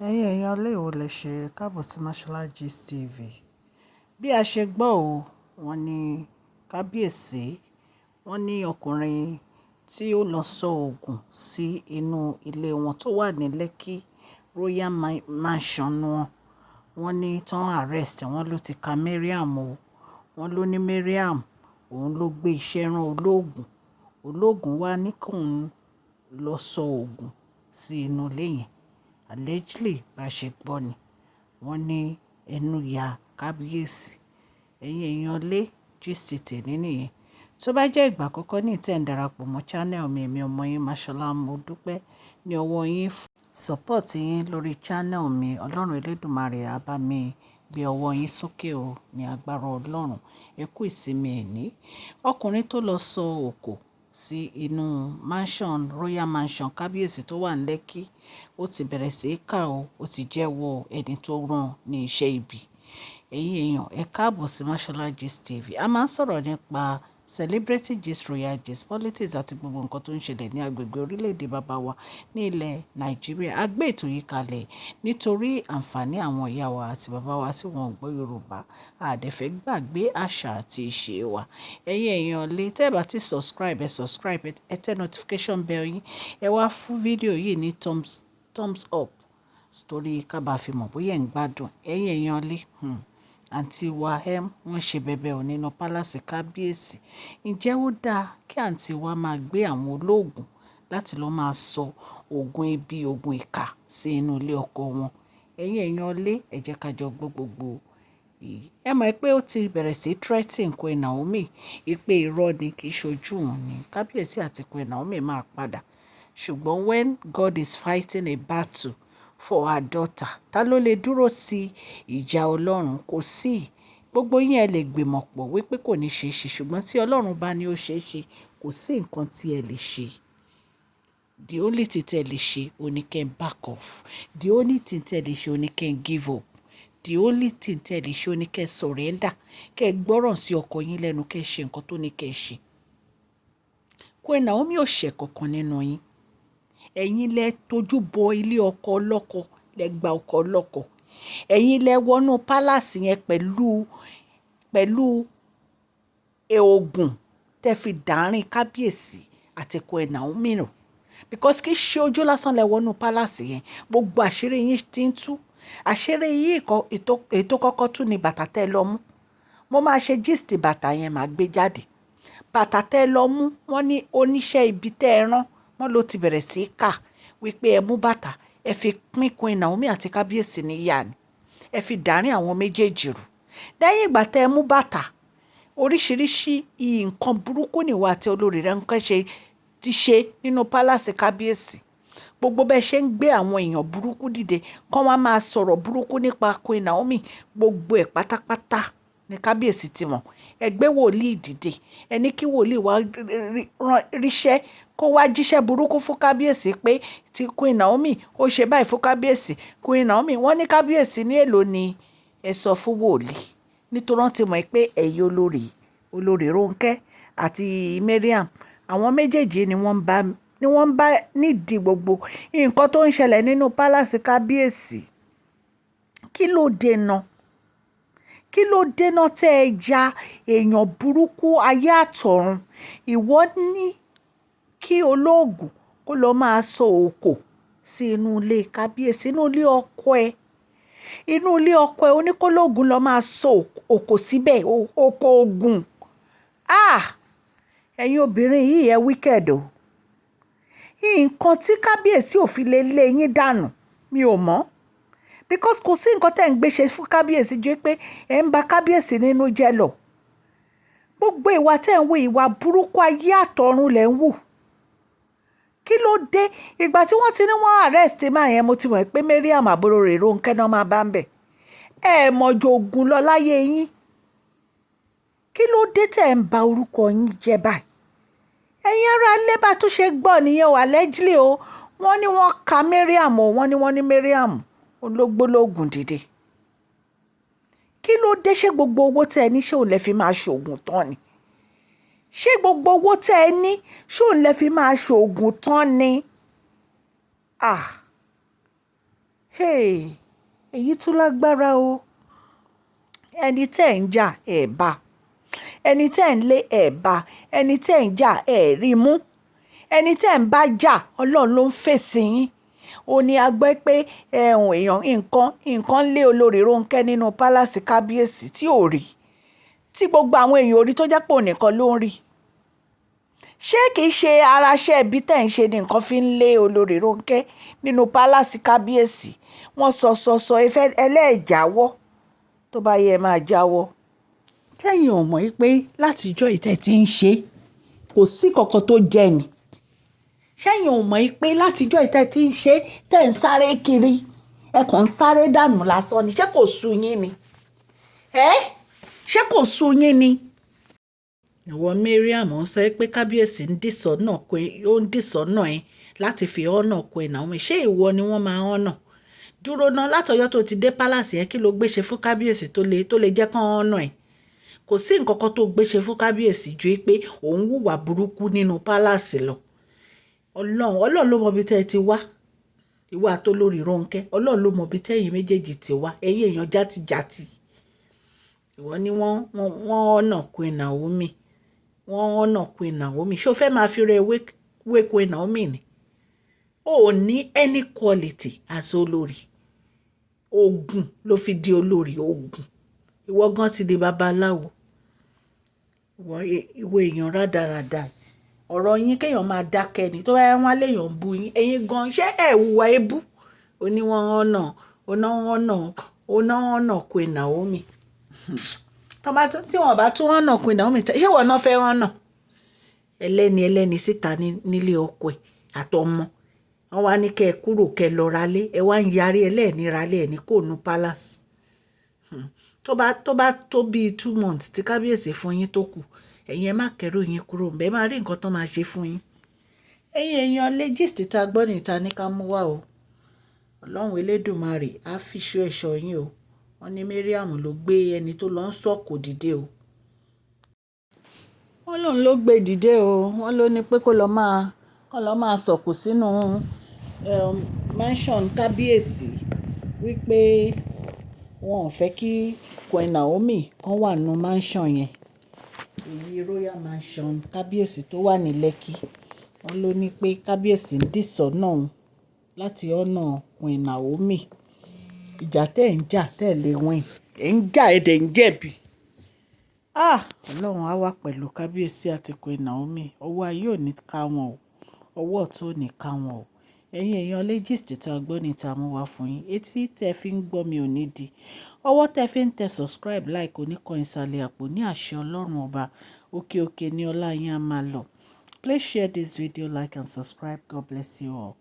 Ẹ̀yin èèyàn ilé ìwò lè ṣe káàbọ̀ sí Mashola Gist TV. Bí a ṣe gbọ́ wọ́n ní Kabiyesi, wọ́n ní ọkùnrin tí ó lọ sọ oògùn sí inú ilé wọn tó wà ní Lekki Royal Mansion wọn. Wọ́n ní tán arrest wọ́n ló ti ka Mariam o. Wọ́n ló ní Mariam òun ló gbé iṣẹ́ rán olóògùn. Olóògùn wá ní kóun lọ sọ oògùn sí inú ilé yẹn. Allegedly bá ṣe gbọ́ ni wọ́n ní ẹnu ya Kabiyesi. Ẹ̀yin èèyàn lé gist tèmi nìyẹn. Tó bá jẹ́ ìgbà àkọ́kọ́ ní ìtẹ́ ń darapọ̀ mọ́ channel mi, èmi ọmọ yín Mashola, mo dúpẹ́ ní ọwọ́ yín fún support yín lórí channel mi. Ọlọ́run Elédùmarè á bá mi gbé ọwọ́ yín sókè o ní agbára Ọlọ́run. Ẹ kú ìsinmi ẹ̀ní. Ọkùnrin tó lọ sọ òkò sí inú Royal Mansion Kabiyesi tó wà ní Lekki, ó ti bẹ̀rẹ̀ sí í kà ó ti jẹ́wọ́ ẹni tó rán ní iṣẹ́ ibi. Ẹ̀yin èèyàn ẹ káàbọ̀ sí Mashola Gist TV. A máa ń sọ̀rọ̀ nípa celebrity gist, royal gist, politics àti gbogbo nǹkan tó ń ṣẹlẹ̀ ní agbègbè orílẹ̀-èdè bàbá wa ní ilẹ̀ Nàìjíríà. A gbé ètò yìí kalẹ̀ nítorí àǹfààní àwọn ìyá wa àti bàbá wa tí wọ́n gbọ́ Yorùbá. A dẹ̀ fẹ́ gbàgbé àṣà àti ìṣe wa. Ẹ̀yin èèyàn lè tẹ́ bá ti subscribe, ẹ tẹ notification bell yín. Ẹ wá fún fídíò yìí ní thumbs up torí ká bá fi mọ̀ bóyá ẹ̀ ń gbádùn. Ẹ̀yin èèyàn lè àǹtí wa wọ́n ṣe bẹ̀bẹ̀ ò nínú pálásì Kabiyesi. Ǹjẹ́ ó dáa kí àǹtí wa máa gbé àwọn olóògùn láti lọ́ọ́ máa sọ oògùn ibi, oògùn ìkà sí inú ilé ọkọ wọn? Ẹ̀yin èèyàn lé ẹ jẹ́ ká jọ gbọ́ gbogbo yìí. Ẹ mọ̀ pé ó ti bẹ̀rẹ̀ sí threatening Queen Naomi ìpè irọ́ ni, kì í ṣojú òun ni Kabiyesi àti Queen Naomi máa padà. Ṣùgbọ́n when God is fighting a battle for her daughter, ta ló lè dúró sí ìjà Ọlọ́run? Kò sí. Gbogbo yín ẹ lè gbìmọ̀ pọ̀ wípé kò ní ṣe é ṣe, ṣùgbọ́n tí Ọlọ́run bá ní ó ṣe é ṣe, kò sí nǹkan tí ẹ lè ṣe. The only thing tí ẹ lè ṣe ó ní kẹ́ back off. The only thing tí ẹ lè ṣe ó ní kẹ́ give up. The only thing tí ẹ lè ṣe ó ní kẹ́ surrender. Kẹ́ gbọ́ràn sí ọkọ yín lẹ́nu, kẹ́ ṣe nǹkan tó ní kẹ́ ṣe. Queen Naomi ò ṣẹ̀ kankan nínú yín. Ẹ̀yin lẹ tójú bọ ilé ọkọ ọlọ́kọ, lẹ gba ọkọ ọlọ́kọ. Ẹ̀yin lẹ wọnú pálásì yẹn pẹ̀lú oògùn tẹ́ fi dàárín Kabiyesi àti Queen Naomi nù. Because kì í ṣe ojú lásán lẹ wọnú pálásì yẹn. Gbogbo àṣírí yín ti ń tú. Àṣírí yín ètò kọ́kọ́ tú ni bàtà tẹ́ lọ mú. Mo máa ṣe gist bàtà yẹn máa gbé jáde. Bàtà tẹ́ lọ mú, wọ́n ní oníṣẹ́ ibi tẹ́ ẹ rán, wọ́n ló ti bẹ̀rẹ̀ sí í kà wípé ẹ mú bàtà ẹ fi pín Queen Naomi àti Kabiyesi níyà ni. Ẹ fi dàárín àwọn méjèèjì rú. Lẹ́yìn ìgbà tẹ́ ẹ mú bàtà, oríṣiríṣi nǹkan burúkú nìwọ àti olórí rẹ̀ nǹkan ti ṣe nínú pálásì Kabiyesi. Gbogbo bẹ́ẹ̀ ṣe ń gbé àwọn èèyàn burúkú dìde kán wá máa sọ̀rọ̀ burúkú nípa Queen Naomi, gbogbo ẹ̀ pátápátá ní Kabiyesi ti mọ̀. Ẹ gbé wòlíì dìde, ẹ ní kí wòlíì wá ríṣẹ́ kó wá jíṣẹ́ burúkú fún Kabiyesi pé ti Queen Naomi ó ṣe báyìí fún Kabiyesi. Queen Naomi wọ́n ní Kabiyesi ní èlò ni ẹ sọ fún wòlíì, nítorí wọ́n ti mọ̀ pé ẹ̀yin olórí Rónkẹ́ àti Mariam, àwọn méjèèjì ni wọ́n bá nídìí gbogbo nǹkan tó ń ṣẹlẹ̀ nínú pálásì Kabiyesi. Kí ló dènà? Kí ló dènà tẹ́ ẹ ja èèyàn burúkú ayé àtọ̀run? Ìwọ ní kí olóògùn kó lọ máa sọ òkò sí inú ilé Kabiyesi, inú ilé ọkọ ẹ. Inú ilé ọkọ ẹ oníkólóògùn lọ máa sọ òkò síbẹ̀, òkò ògùn. Ẹ̀yin obìnrin yìí ẹ wicked o. Nǹkan tí Kabiyesi ò fi lè lé yín dànù mi ò mọ̀. Because kò sí nǹkan tẹ́ ń gbé ṣe fún Kabiyesi jẹ́ pé ẹ̀ ń ba Kabiyesi nínú jẹ́ lọ. Gbogbo ìwà tẹ́ ń wù, ìwà burúkú ayé àtọ̀run lẹ̀ ń wù. Kí ló dé? Ìgbà tí wọ́n ti ní wọ́n arrest máa yẹn, mo ti mọ̀ pé Mariam àbúrò rẹ̀ Rónkẹ́ náà máa bá ń bẹ̀. Ẹ mọ̀jọ ogun lọ láyé yín. Kí ló dé tẹ́ ń ba orúkọ yín jẹ́ báyìí? Ẹ̀yin ará ilé bá tún ṣe gbọ́ nìyẹn o, allegedly o. Wọ́n ní wọ́n ka Mariam o, wọ́n ní Mariam ológbólógùn dìde. Kí ló dé? Ṣé gbogbo owó tẹ́ ẹ ní ṣé òun lè fi máa ṣoògùn tán ni? Ṣé gbogbo owó tẹ́ ẹ ní ṣé òun lè fi máa ṣoògùn tán ni? èyí tún lágbára o. Ẹni tẹ́ ń jà ẹ̀ bá, ẹni tẹ́ ń lé ẹ̀ bá, ẹni tẹ́ ń jà ẹ̀ rí mú, ẹni tẹ́ ń bá jà ọlọ́run ló ń fèsì yín. Ó ní a gbọ́ pé èèyàn nǹkan lé olórí Rónkẹ́ nínú pálásì kábíyèsí tí ò rí, tí gbogbo àwọn èèyàn orí tó jẹ́ pé òun nìkan ló ń rí. Ṣé kìí ṣe araṣẹ́ ibi tẹ́ ń ṣe ni nǹkan fi ń lé olórí Rónkẹ́ nínú pálásì kábíyèsí? Wọ́n sọ ẹlẹ́ẹ̀jáwọ́, tó bá yẹ máa jáwọ́. Tẹ́yìn ò mọ̀ pé látijọ́ ìtẹ́ tí ń ṣe kò sí kankan tó jẹ ni. Ṣẹ́yìn ò mọ̀ pé látijọ́ ìtẹ́ tí ń ṣe tẹ́ ń sáré kiri, ẹ kàn ń sáré dànù lásán ni. Ṣé kò sú yín ni? Ṣé kò sú yín ni? Ìwọ Mariam ń sọ pé kábíyèsí ń dìsọ́nà ẹ láti fi ọ̀nà kó ẹ̀ náà. Ṣé ìwọ ni wọ́n máa ọ̀nà? Dúró náà, látọjọ́ tó ti dé pálásì ẹ, kí ló gbé ṣe fún kábíyèsí tó lè jẹ́ kán ọ̀nà ẹ̀? Kò sí nǹkan kan tó gbé ṣe fún kábíyèsí ju pé òun hùwà burúkú nínú pálásì lọ. Ọlọ́run ló mọ ibi tẹ́ ẹ ti wá, ìwà tó lórí Rónkẹ́. Ọlọ́run ló mọ ibi tẹ́yìn méjèèjì ti wá, ẹ̀yin èèyàn játijàti. Ìwọ ni wọ́n ọ̀nà Queen Naomi, wọ́n ọ̀nà Queen Naomi. Ṣé o fẹ́ máa fi rẹ wé Queen Naomi ni? O ò ní any quality as olórí. Ogun ló fi di olórí ogun. Ìwọ gan ti di babaláwo. Ìwọ èèyàn rádaràda. Ọ̀rọ̀ yín kéèyàn máa dákẹ́ ni. Tó bá yẹ wọ́n léèyàn bú yín, ẹ̀yin gan ṣé ẹ̀ hùwà ebú? Ó ní wọ́n ọ̀nà Queen Naomi. Tí wọ́n bá tún ọ̀nà Queen Naomi, ṣé wọ́n náà fẹ́ ọ̀nà? Ẹlẹ́ni síta nílé ọkọ ẹ̀ àtọmọ. Wọ́n wá ní kẹ́ ẹ kúrò kẹ́ ẹ lọ ralé, ẹ wá ń yarí ẹlẹ́ẹ̀ni ralé ẹ̀ ní kò nu palace. Tó bá tó bíi 2 months tí kábíyèsí fún yín tó kù, ẹ̀yin ẹ má kẹ́rù yín kúrò ńbẹ̀, ẹ máa rí nǹkan tó máa ṣe fún yín. Ẹ̀yin èèyàn lé gist ta gbọ́ níta ní ká mú wá o. Ọlọ́run Elédùmarè á fi ṣọ́ ẹ̀ṣọ́ yín o. Wọ́n ní Mariam ló gbé ẹni tó lọ ń sọ̀kò dìde o. Wọ́n lòun ló gbé dìde o. Wọ́n ló ní pé kó lọ máa sọ̀kò sínú mansion kábíyèsí, wípé wọn ò fẹ́ kí Queen Naomi kan wà nínú mansion yẹn, èyí royal mansion kábíyèsí tó wà ní Lekki. Wọ́n ló ní pé kábíyèsí ń dìsọ́nà òun láti ọ̀nà Queen Naomi. Ìjà tẹ́ ń jà tẹ́lẹ̀ wọ́n ẹ̀ ń jà ẹ̀dẹ̀ ń jẹ̀bi. Ọlọ́run á wà pẹ̀lú kábíyèsí àti Queen Naomi. Ọwọ́ ayé ò ní ká wọn o, ọwọ́ ọ̀tún ò ní ká wọn o. Ẹ̀yin èèyàn lé gist tá a gbọ́ níta mú wá fún yín. Etí tẹ́ fi ń gbọ́ mi ò ní di. Ọwọ́ tẹ́ fi ń tẹ subscribe, like, oníkan ìsàlẹ̀ àpò ní àṣẹ Ọlọ́run ọba. Òkè òkè ni ọlá yín á máa lọ. Please share this video, like and subscribe. God bless you all.